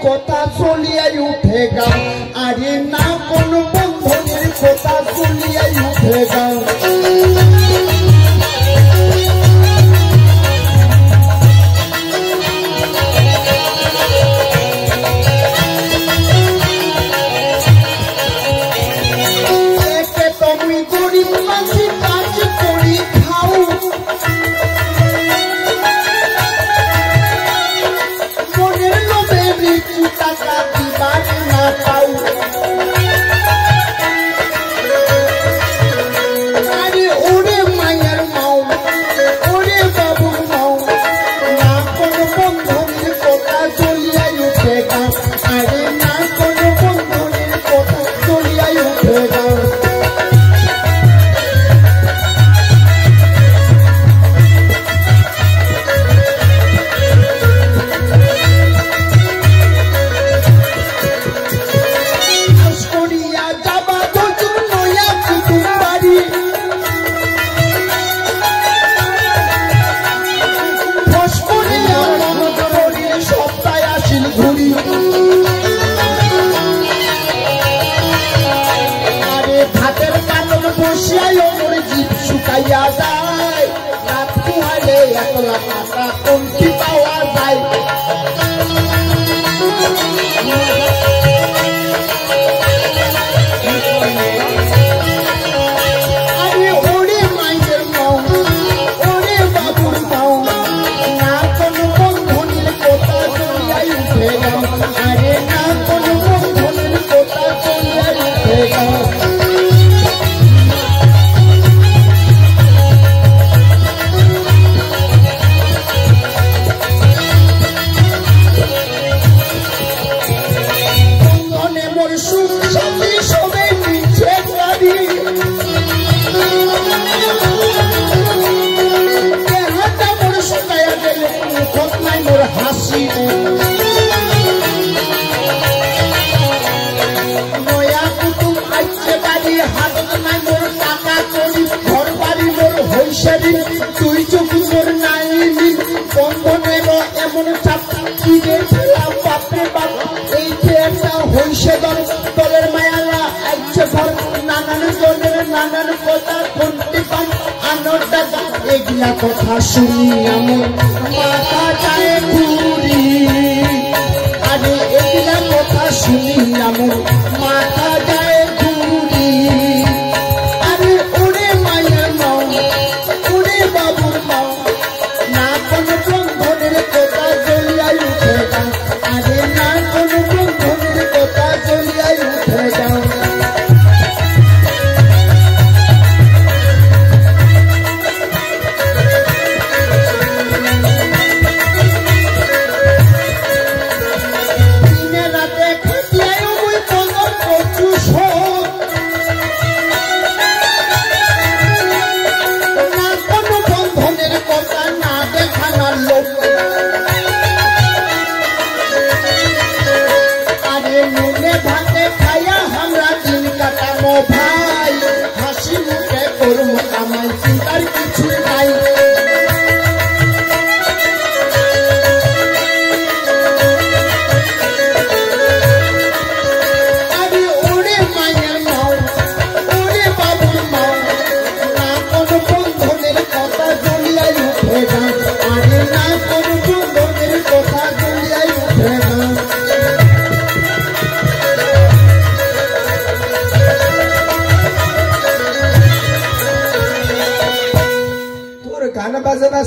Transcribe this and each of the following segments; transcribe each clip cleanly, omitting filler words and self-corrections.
কথা চলিয়াই উঠে গাও আরে না কোন বন্ধনের কথা চলিয়াই উঠে গাও কথা শুনি আমার মাথা যায় ঘুরি আরে এগুলা কথা শুনি আমার মাথা যায় ঘুরি আরে ওরে মায়ের মাও ওরে বাবুর মাও না কোনো বন্ধনের কথা জ্বলিয়াই উঠে যাও আরে না কোনো বন্ধনের কথা জ্বলিয়াই উঠে যাও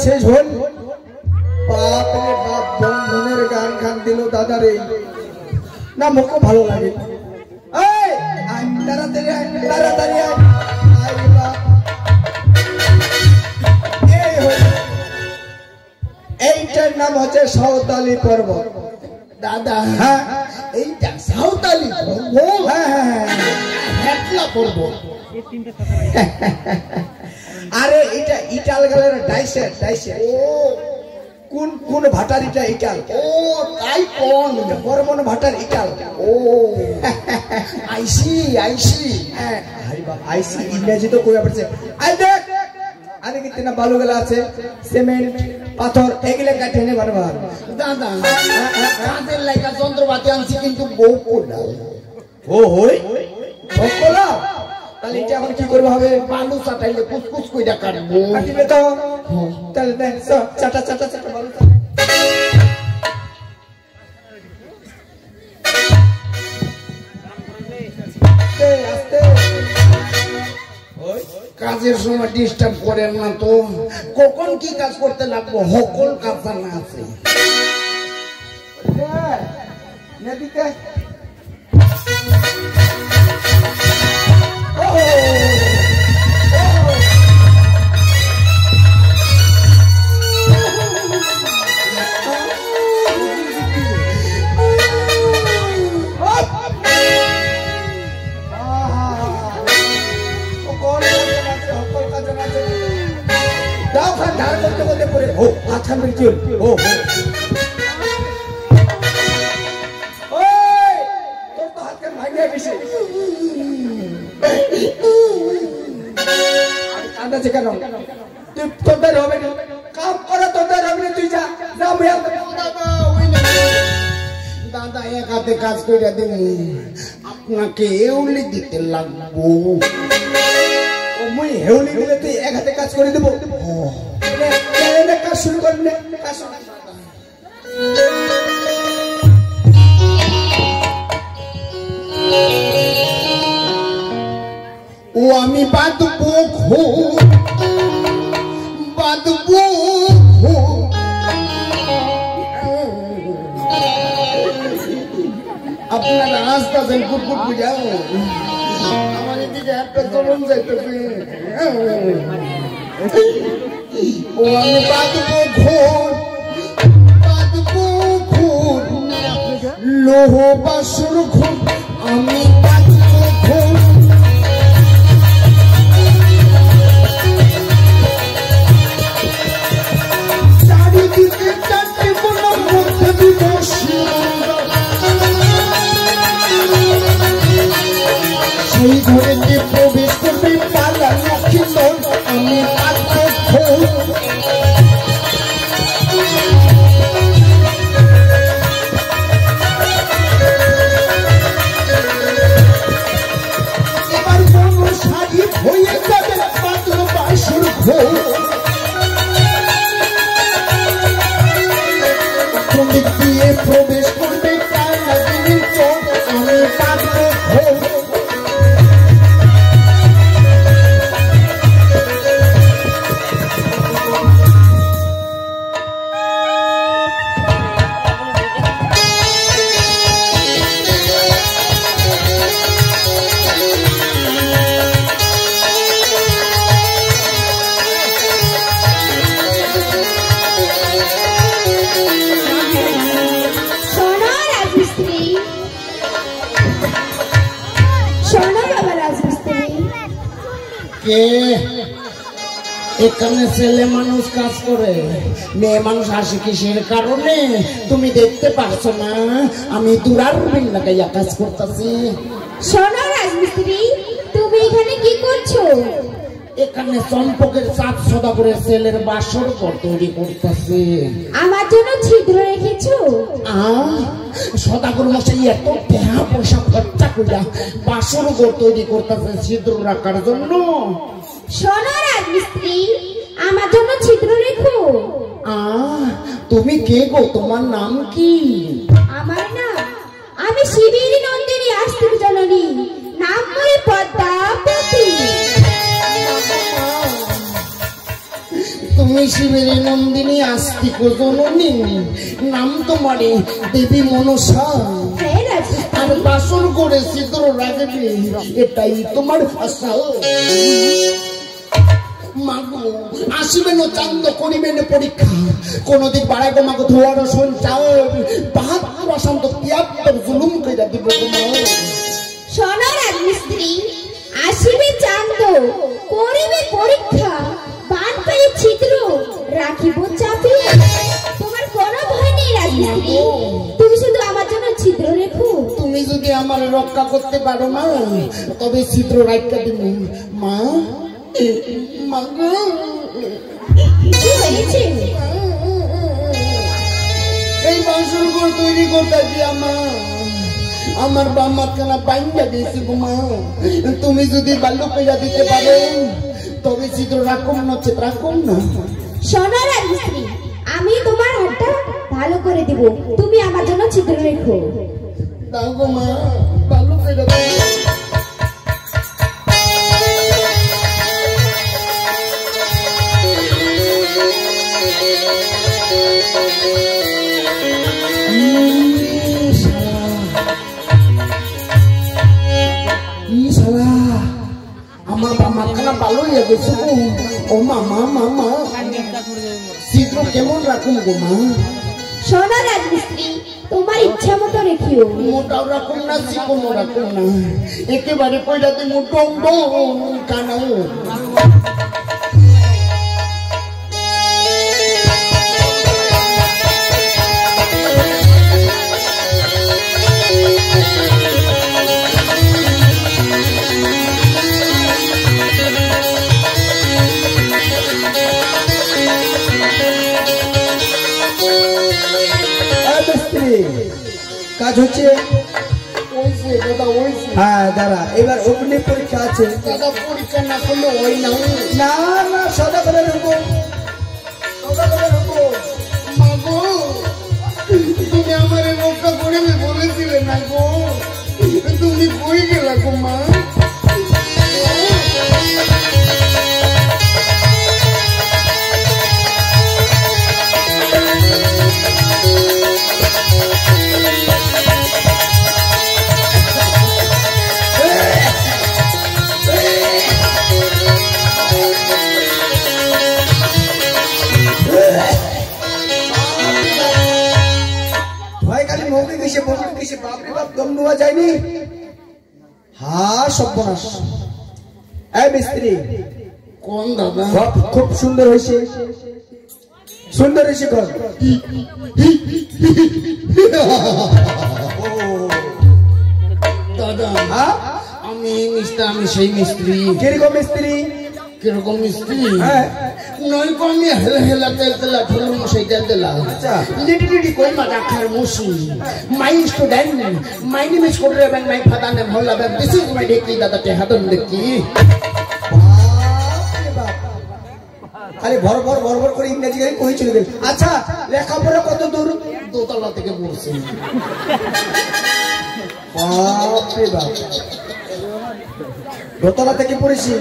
শেষ হল বাপ রে বাপ বন্ধনের গান গান দিল দাদা রে না মুখও ভালো লাগে তাড়াতাড়ি এইটার নাম হচ্ছে সাঁওতালি পর্বত দাদা হ্যাঁ এইটা সাঁওতালি পর্বত হ্যাঁ পর্বত আরে এটা ইটাল গেলের ডাইসেট ও কোন কোন ভাটার এটা ইটাল ও তাই কোন বর্মন ভাটার ইটাল ও আইসি আরে বাবা আইসি ইংরেজি তো কই পড়ছে আই দেখ আরে কিতনা বালু গলা আছে সিমেন্ট পাথর এগুলো কাটে নে বারবার দাদা কাজের লাগা যন্ত্রপাতি আনছি কিন্তু বউ কোলা ও হই বকলা তাহলে এটা এখন কি করবে হবে বালু চাটাইলে কুচকুচ কইরা কাটবো কাটিবে তো তাহলে দেখ চাটা চাটা চাটা বালু আস্তে কাজের সময় ডিস্টার্ব করেন না তো কখন কি কাজ করতে লাগবো সকল কাজ জানা আছে নদীতে দাদা এক হাতে কাজ করে দেব আপনাকে এউলি দিতে লাগবো মুই হেউলি দিলে তুই এক হাতে কাজ করে দেবো কাজ শুরু করলে ও আমি বাঁধবো বাঁধবো আপনারা আসতেছেন কুটকুট বুঝাও আমার এদিকে একটা চলন যাইতেছে ও আমি বাঁধবো ঘোর লোহ বাসুর ঘোর আমি বাঁধবো ঘোর চারিদিকে চারটে কোনার মধ্যে বিবসী সেই ঘরেতে প্রবেশ করবে পালা লক্ষ্মীন্দর আমি এবার কোন শাড়ি হয়ে যাবে মাত্র বাসুর ঘোর দিয়ে প্রবেশ করবে পালা দিনের চোখ আমি পাবো ঘোর এখানে ছেলে মানুষ কাজ করে মেয়ে মানুষ আসে কিসের কারণে তুমি দেখতে পারছো না আমি দুরার লাগাইয়া কাজ করতেছি শোনো রাজমিস্ত্রি তুমি এখানে কি করছো এখানে চম্পকের চাপ সদাগরের ছেলের বাসর ঘর তৈরি করতেছে আমার জন্য ছিদ্র রেখেছো সদাগর মশাই এত টাকা পয়সা খরচা কইরা বাসর ঘর তৈরি করতেছে ছিদ্র রাখার জন্য শোনো রাজমিস্ত্রি আমার জন্য ছিদ্র রেখো তুমি কে গো তোমার নাম কি আমার নাম আমি শিবির নন্দিনী আস্তিক জননী নাম মোর পদ্মাবতী তুমি শিবির নন্দিনী আস্তিক জননী নাম তোমারে দেবী মনসা আর বাসর করে ছিদ্র রাখবে এটাই তোমার আশা মাগো আসিবেন চান্দ করিবেন পরীক্ষা কোনদিক বাড়াই গো মাগো ধোয়ার শোন চাও বাহাত্তর অশান্ত তিয়াত্তর জুলুম কইরা দিব তোমার শোনো রাজমিস্ত্রি আসিবে চান্দ করিবে পরীক্ষা বান পেয়ে ছিদ্র রাখিব চাপে তোমার কোনো ভয় নেই রাজমিস্ত্রি তুমি শুধু আমার জন্য ছিদ্র রেখো তুমি যদি আমার রক্ষা করতে পারো মা তবে ছিদ্র রাখতে দিব মা কি হয়েছে তৈরি করতেছি আমার বাম্মা কেনা বাইঙ্গা দিয়েছি গোমা তুমি যদি বাল্য পেজা দিতে পারো তবে চিত্র রাখুন না রাখুন না। শোনো রাজমিস্ত্রি, আমি তোমার হাতটা ভালো করে দিব, তুমি আমার জন্য ছিদ্র রেখো। দাও গোমা বাল্য পেজা আমার বাবা খানা ভালো গেছে ও মামা মামা চিত্র কেমন রাখুন গো মা? শোনো রাজমিস্ত্রি, তোমার ইচ্ছা মতো রেখিও, মোটাও রাখুন না চিকনও রাখুন না, একেবারে কইরাতে মোটম ডম কানাও। কাজ হচ্ছে হ্যাঁ দাদা, এবার অগ্নি পরীক্ষা আছে দাদা। পরীক্ষা না করলে ওই না না না সদা করে ঢুকো, সদা করে ঢুকো। মাগো তুমি আমার রক্ষা করে বলেছিলে না গো, তুমি কই গেলা গো মা? যায়নি হ্যাঁ সর্বনাশ। এই মিস্ত্রি কোন দাদা? খুব সুন্দর হয়েছে, সুন্দর হয়েছে ঘর। দাদা আমি আমি সেই মিস্ত্রি। কিরকম মিস্ত্রি? কিরকম মিস্ত্রি? নয় কো আমি হেলা হেলা তেল তেলা ঠুলু মশাই তেল তেলা লিটি লিটি কই মা রাখার মুসি। My student, my name is Kodreb and my father name Hollabeb. This is my ডেকি দাদা তে হাতন দেখি। আরে ভর ভর ভর ভর করে ইংরেজি গাড়ি কই চলে গেল। আচ্ছা লেখাপড়া কত দূর? দোতলা থেকে পড়ছি। বাপ রে বাপ, দোতলা থেকে পড়েছি?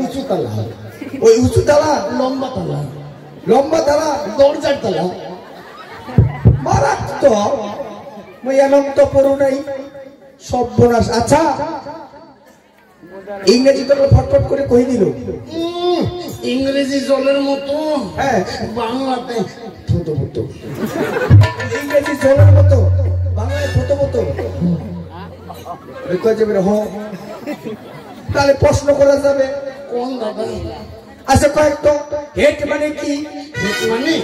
উঁচু তালা। ওই উঁচু তালা? লম্বা তালা। লম্বা তালা? দরজার তালা। মারাত্মক। মই অনন্ত পড়ু নাই, সর্বনাশ। আচ্ছা ইংরেজি তো ফটফট করে কই দিল। ইংরেজি জলের মতো, হ্যাঁ বাংলাতে থুতো ফুটো। ইংরেজি জলের মতো, বাংলায় থুতো ফুটো। তাহলে প্রশ্ন করা যাবে কোন দাদা? আচ্ছা কয়েকটা হেড মানে কি? হেড মানে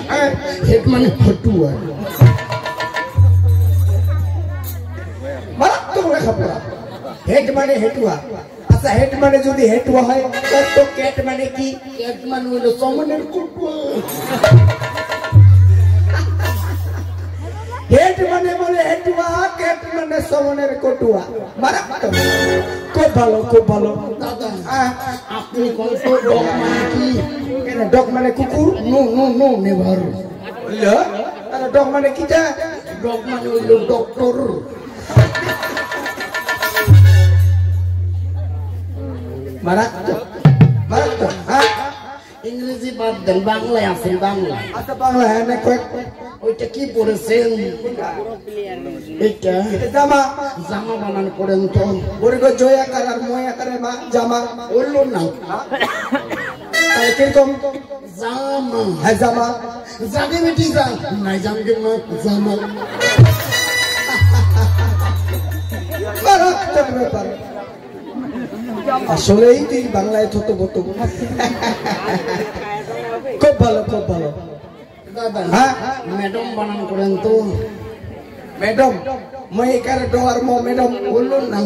হেড মানে হটুয়া। মারাত্মক লেখাপড়া। হেড মানে হেটুয়া। আচ্ছা হেড মানে যদি হেটুয়া হয় তো ক্যাট মানে কি? ক্যাট মানে হলো সমনের কুকুর। হেড মানে বলে হেটুয়া, ক্যাট মানে সমনের কটুয়া। মারাত্মক। খুব ভালো, খুব ভালো। দাদা আপনি কোন তো ডগ মানে কি? কেন ডগ মানে কুকুর? No no no never. তাহলে ডগ মানে কি? ডগ মানে হইলো ডক্টর। মারাত্মক, মারাত্মক। হ্যাঁ ইংরেজি বাদ দেন, বাংলায় আছেন। বাংলা আচ্ছা বাংলা হ্যাঁ না কয়েক। ওইটা কি পড়েছেন? এটা জামা। জামা বানান করেন তো। বড় জয় আকার আর ময় আকারে মা জামা বললো না। তাহলে কিরকম? জামা। হ্যাঁ জামা। জাগে বেটি যা নাই জানগে না জামা। মারাত্মক ব্যাপার। আসলেই তুই বাংলায় থতো বতো। খুব ভালো, খুব ভালো। দাদা হ্যাঁ ম্যাডাম বানান করেন তো। ম্যাডাম মই একারে ডোয়ার মো ম্যাডাম বললো না।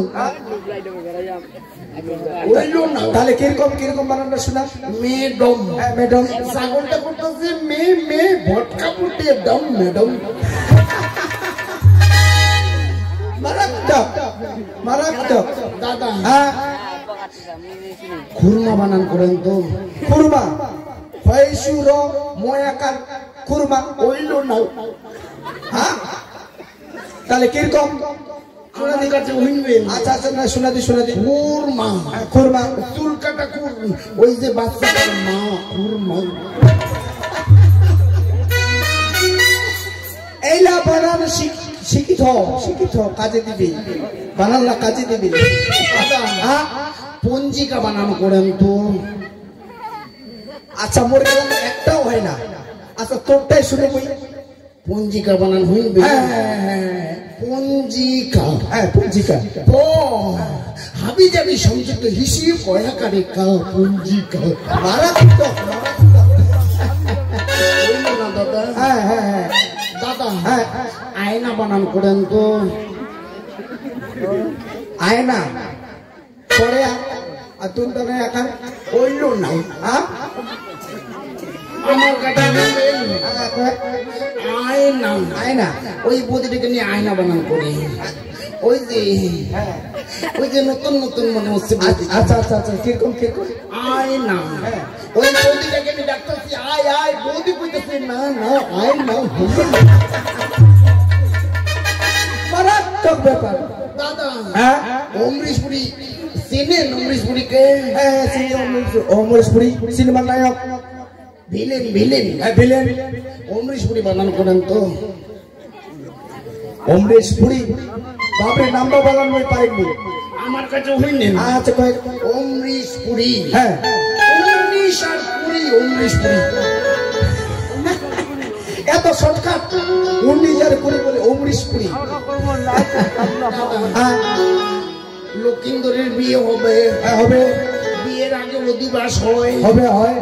বললো না। তাহলে কিরকম কিরকম বানানো শোনা? ম্যাডাম। হ্যাঁ ম্যাডাম। ছাগলটা করতেছে মে মে ভটকা পুটে দম ম্যাডাম। মারাত্মক দাদা হ্যাঁ খুরমা বানান করেন তো খুরমা ফয়সুর ময়াকার খুরমা ওইলো না হ্যাঁ তাহলে কিরকম আমার কাছে হইবেন আচ্ছা আচ্ছা না শোনা দি খুরমা খুরমা চুল কাটা ওই যে বাচ্চাটার মা খুরমা এইলা বানান শিখিত কাজে দিবি বানাল্লা কাজে দিবি দাদা হ্যাঁ পঞ্জিকা বানানো করেন তো আচ্ছা মোর গেলাম একটাও হয় না আচ্ছা তোরটাই শুনে বই পঞ্জিকা বানান হইবে হ্যাঁ পঞ্জিকা হ্যাঁ পঞ্জিকা প হাবি যাবি সংযুক্ত হিসিব কয়াকারে কা পঞ্জিকা মারাত্মক হইলো না দাদা হ্যাঁ হ্যাঁ হ্যাঁ দাদা হ্যাঁ আয়না বানান করেন তো আয়না পরে আর তুই তো একা হইলো না হ্যাঁ আমার কাছে আয়না আয়না ওই বদিটাকে নিয়ে আয়না বানান করে ওই যে নতুন নতুন মনে হচ্ছে আচ্ছা আচ্ছা আচ্ছা কিরকম আয়না ওই বদিটাকে নিয়ে ডাক্তারছি আয় আয় বদি কইতেছে না না আয়না মারাত্মক ব্যাপার দাদা হ্যাঁ অমরিশপুরি চেনেন অমরিশপুরিকে অমরেশপুরি সিনেমার নায়ক ভিলেন ভিলেন ভিলেন অমরিশপুরি বানান করেন তো অমরেশপুরি বাপরে নাম্বার বলার মই পাইনি আমার কাছে হইলেন আচ্ছা কয়েক অমরিশপুরি হ্যাঁ অমরিশ আর পুরি অমরিশপুরি এত শর্টকাট 19 বলে অমরেশপুরি হ্যাঁ লক্ষিন্দরের বিয়ে হবে হবে বিয়ের আগে অধিবাস হয় হবে হয়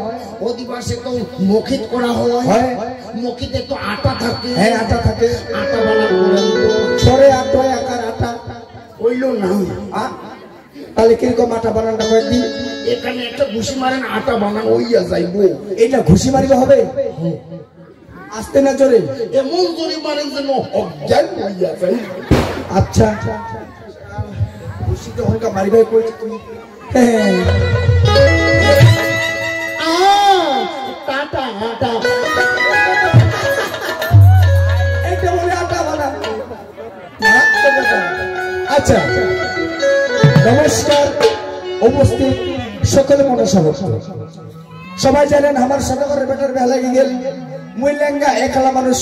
অধিবাসে তো মখিত করা হয় মখিতে তো আটা থাকে হ্যাঁ আটা থাকে আটা বানান করেন তো পরে আটা আকার আটা হইলো না তাহলে কিরকম আটা বানানটা কয়েকদিন এখানে একটা ঘুষি মারেন আটা বানান হইয়া যাইবো এটা ঘুষি মারিলে হবে আসতে না জোরে এমন জোরে মারেন যেন অজ্ঞান হইয়া যায় আচ্ছা ঘুষি তো হলকা মারিবাই করেছে তুমি হ্যাঁ টাটা আটা এটা বলে আটা বানা আচ্ছা নমস্কার উপস্থিত সকলে মনসভা সবাই জানেন আমার সদাগরের বেটার বেলা গেল মুই লেঙ্গা একলা মানুষ